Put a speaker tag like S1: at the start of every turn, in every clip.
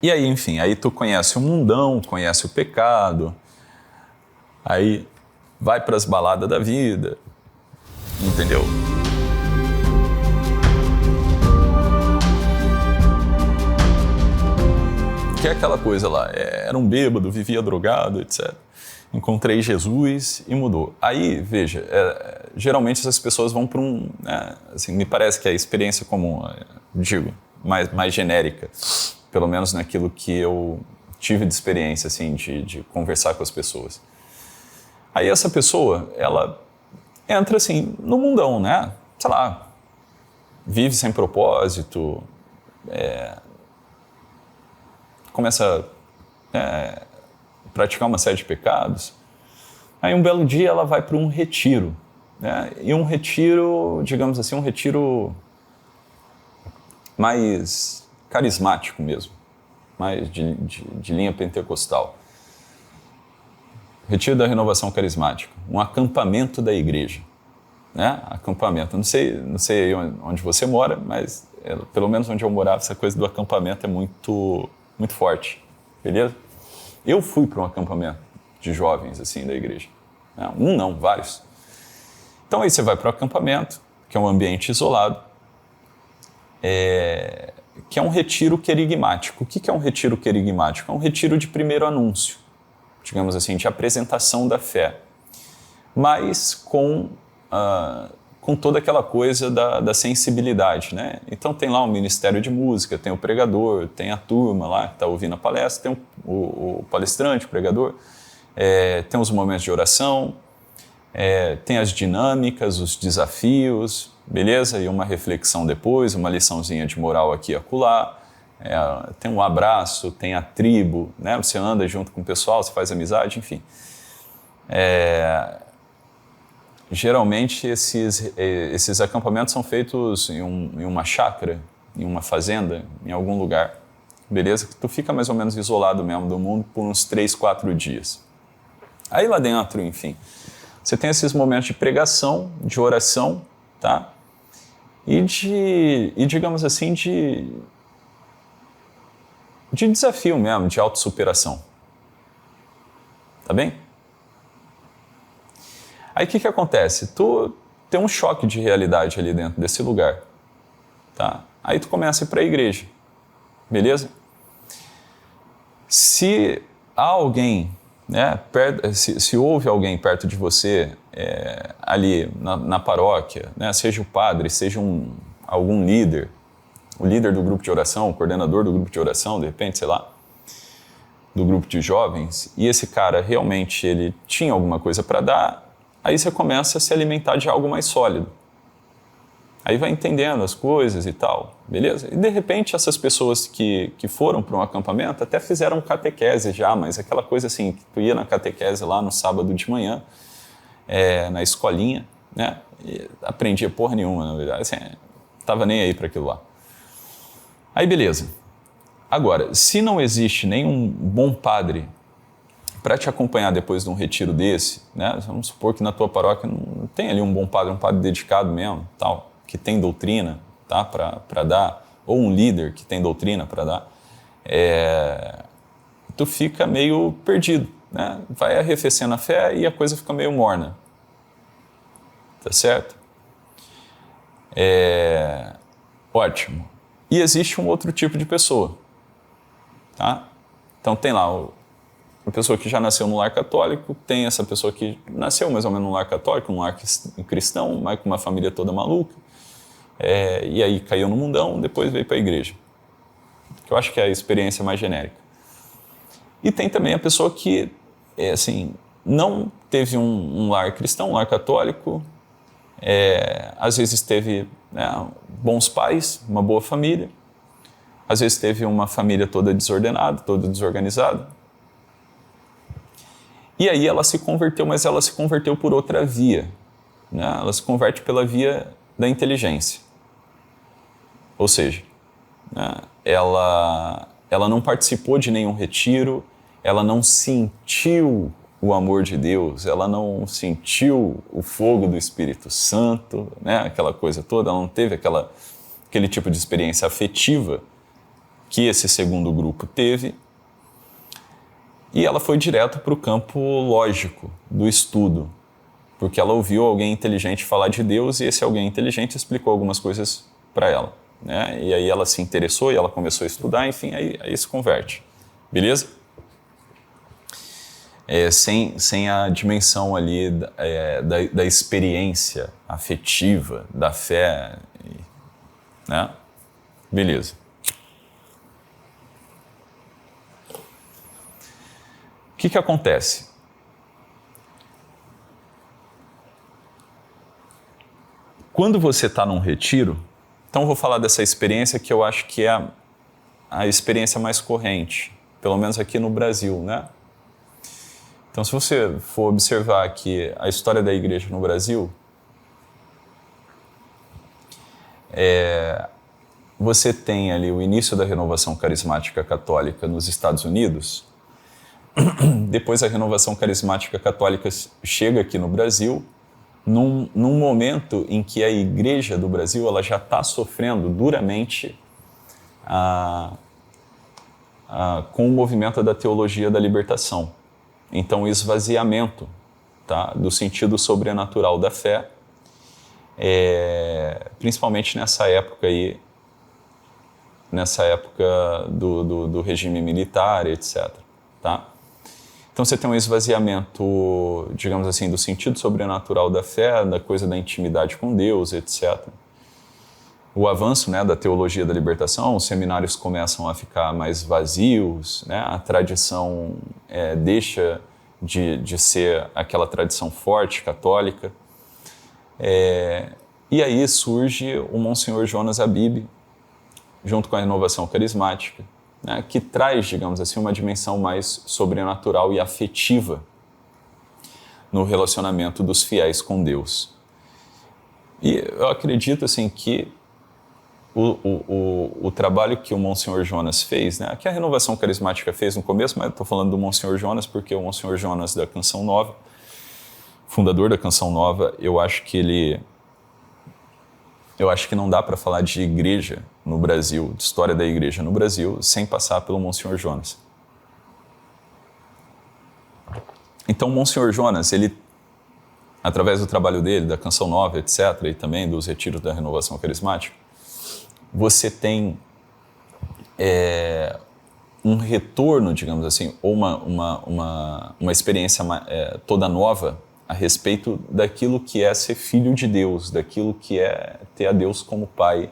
S1: E aí, enfim, aí tu conhece o mundão, conhece o pecado, aí vai para as baladas da vida, entendeu? Que é aquela coisa lá, era um bêbado, vivia drogado, etc. Encontrei Jesus e mudou. Aí, veja, geralmente essas pessoas vão para um... assim, me parece que a experiência comum, digo, mais genérica, pelo menos naquilo que eu tive de experiência, assim, de conversar com as pessoas. Aí essa pessoa, ela entra, assim, no mundão, né? Sei lá, vive sem propósito, começa a praticar uma série de pecados. Aí um belo dia ela vai para um retiro, né? E um retiro, digamos assim, um retiro mais carismático mesmo, mais de linha pentecostal. Retiro da Renovação Carismática, um acampamento da igreja, né? Acampamento, não sei onde você mora, mas pelo menos onde eu morava, essa coisa do acampamento é muito forte, beleza? Eu fui para um acampamento de jovens, assim, da igreja. Um não, vários. Então aí você vai para o acampamento, que é um ambiente isolado, que é um retiro querigmático. O que é um retiro querigmático? É um retiro de primeiro anúncio, digamos assim, de apresentação da fé, mas com toda aquela coisa da sensibilidade, né? Então tem lá um ministério de música, tem o pregador, tem a turma lá que está ouvindo a palestra, tem o palestrante, o pregador, tem os momentos de oração, tem as dinâmicas, os desafios, beleza? E uma reflexão depois, uma liçãozinha de moral aqui e acolá, tem um abraço, tem a tribo, né? Você anda junto com o pessoal, você faz amizade, enfim. Geralmente esses acampamentos são feitos em uma chácara, em uma fazenda, em algum lugar, beleza? Que tu fica mais ou menos isolado mesmo do mundo por uns 3, 4 dias. Aí lá dentro, enfim, você tem esses momentos de pregação, de oração, tá? E digamos assim, de desafio mesmo, de autossuperação. Tá bem? Aí o que acontece? Tu tem um choque de realidade ali dentro desse lugar, tá? Aí tu começa a ir para a igreja, beleza? Se há alguém, né, se houve alguém perto de você, ali na paróquia, né, seja o padre, seja algum líder, o líder do grupo de oração, o coordenador do grupo de oração, de repente, sei lá, do grupo de jovens, e esse cara realmente ele tinha alguma coisa para dar, aí você começa a se alimentar de algo mais sólido. Aí vai entendendo as coisas e tal, beleza? E de repente essas pessoas que foram para um acampamento até fizeram catequese já, mas aquela coisa assim, que tu ia na catequese lá no sábado de manhã, na escolinha, né? E aprendia porra nenhuma, na verdade, assim, tava nem aí para aquilo lá. Aí beleza. Agora, se não existe nenhum bom padre para te acompanhar depois de um retiro desse, né? Vamos supor que na tua paróquia não tem ali um bom padre, um padre dedicado mesmo, tal, que tem doutrina, tá, para dar, ou um líder que tem doutrina para dar, tu fica meio perdido, né? Vai arrefecendo a fé e a coisa fica meio morna, tá certo? Ótimo. E existe um outro tipo de pessoa, tá? Então tem lá uma pessoa que já nasceu no lar católico, tem essa pessoa que nasceu mais ou menos no lar católico, num lar cristão, mas com uma família toda maluca, e aí caiu no mundão, depois veio para a igreja, que eu acho que é a experiência mais genérica. E tem também a pessoa que, assim, não teve um lar cristão, um lar católico, às vezes teve, né, bons pais, uma boa família, às vezes teve uma família toda desordenada, toda desorganizada. E aí ela se converteu, mas ela se converteu por outra via, né? Ela se converte pela via da inteligência. Ou seja, né, ela não participou de nenhum retiro, ela não sentiu o amor de Deus, ela não sentiu o fogo do Espírito Santo, né? Aquela coisa toda, ela não teve aquele tipo de experiência afetiva que esse segundo grupo teve, e ela foi direto para o campo lógico do estudo, porque ela ouviu alguém inteligente falar de Deus e esse alguém inteligente explicou algumas coisas para ela, né? E aí ela se interessou e ela começou a estudar, enfim, aí se converte, beleza? Sem a dimensão ali da experiência afetiva, da fé, né? Beleza. O que acontece? Quando você está num retiro, então eu vou falar dessa experiência que eu acho que é a experiência mais corrente, pelo menos aqui no Brasil, né? Então, se você for observar aqui a história da igreja no Brasil, você tem ali o início da renovação carismática católica nos Estados Unidos. Depois a renovação carismática católica chega aqui no Brasil, num momento em que a igreja do Brasil ela já está sofrendo duramente com o movimento da teologia da libertação. Então, o esvaziamento, tá, do sentido sobrenatural da fé, principalmente nessa época do regime militar, etc. Tá? Então, você tem um esvaziamento, digamos assim, do sentido sobrenatural da fé, da coisa da intimidade com Deus, etc. O avanço, né, da teologia da libertação, os seminários começam a ficar mais vazios, né, a tradição deixa de ser aquela tradição forte, católica. E aí surge o Monsenhor Jonas Abib, junto com a renovação carismática, né, que traz, digamos assim, uma dimensão mais sobrenatural e afetiva no relacionamento dos fiéis com Deus. E eu acredito assim, que o trabalho que o Monsenhor Jonas fez, né, que a renovação carismática fez no começo, mas eu estou falando do Monsenhor Jonas porque o Monsenhor Jonas da Canção Nova, fundador da Canção Nova, eu acho que não dá para falar de igreja no Brasil, de história da igreja no Brasil, sem passar pelo Monsenhor Jonas. Então, o Monsenhor Jonas, ele, através do trabalho dele, da Canção Nova, etc., e também dos retiros da renovação carismática, você tem um retorno, digamos assim, ou uma experiência toda nova a respeito daquilo que é ser filho de Deus, daquilo que é ter a Deus como Pai,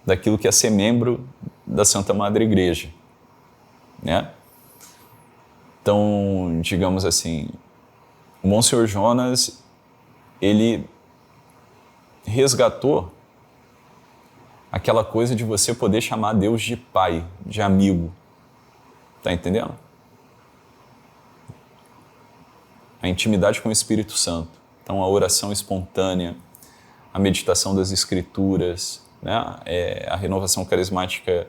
S1: daquilo que é ser membro da Santa Madre Igreja, né? Então, digamos assim, o Monsenhor Jonas, ele resgatou aquela coisa de você poder chamar Deus de pai, de amigo. Tá entendendo? A intimidade com o Espírito Santo. Então, a oração espontânea, a meditação das Escrituras, né? A renovação carismática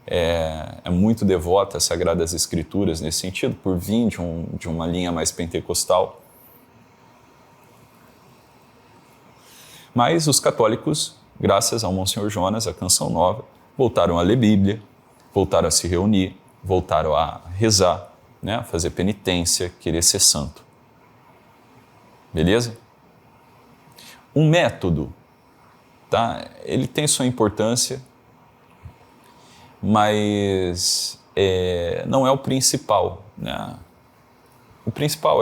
S1: é muito devota às Sagradas Escrituras nesse sentido, por vir de uma linha mais pentecostal. Mas os católicos, graças ao Monsenhor Jonas, a Canção Nova, voltaram a ler Bíblia, voltaram a se reunir, voltaram a rezar, né? A fazer penitência, querer ser santo. Beleza? Um método, tá? Ele tem sua importância, mas não é o principal, né? O principal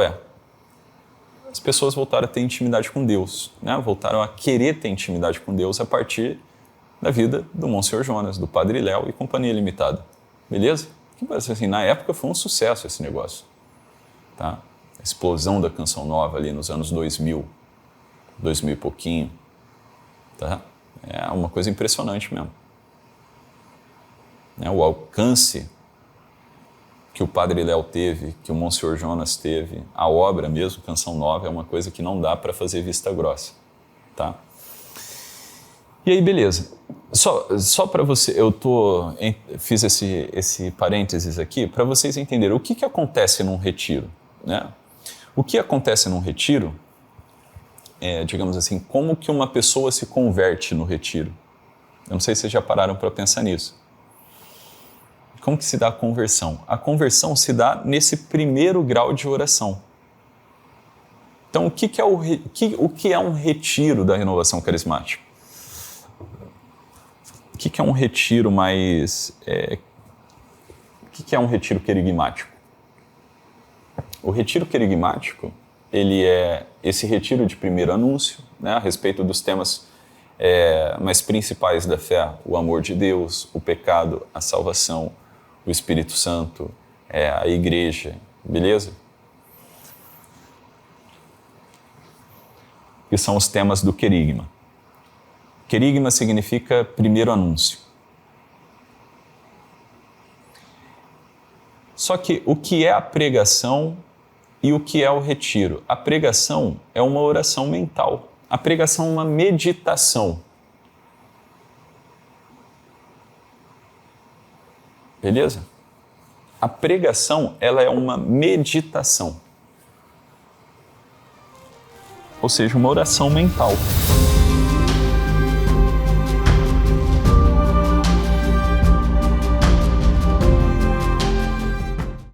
S1: as pessoas voltaram a ter intimidade com Deus, né? Voltaram a querer ter intimidade com Deus a partir da vida do Monsenhor Jonas, do Padre Léo e Companhia Limitada. Beleza? Assim, na época foi um sucesso esse negócio, tá? A explosão da Canção Nova ali nos anos 2000 e pouquinho, tá? É uma coisa impressionante mesmo. O alcance que o Padre Léo teve, que o Monsenhor Jonas teve, a obra mesmo, Canção Nova, é uma coisa que não dá para fazer vista grossa, tá? E aí, beleza. Só para você, fiz esse parênteses aqui para vocês entenderem o que acontece num retiro, né? O que acontece num retiro digamos assim, como que uma pessoa se converte no retiro? Eu não sei se vocês já pararam para pensar nisso. Como que se dá a conversão? A conversão se dá nesse primeiro grau de oração. Então, o que é um retiro da renovação carismática? O que é um retiro mais... o que é um retiro querigmático? O retiro querigmático, ele é esse retiro de primeiro anúncio, né, a respeito dos temas mais principais da fé: o amor de Deus, o pecado, a salvação, o Espírito Santo, a igreja, beleza? Que são os temas do querigma. Querigma significa primeiro anúncio. Só que o que é a pregação e o que é o retiro? A pregação é uma oração mental. A pregação é uma meditação. Beleza? A pregação, ela é uma meditação. Ou seja, uma oração mental.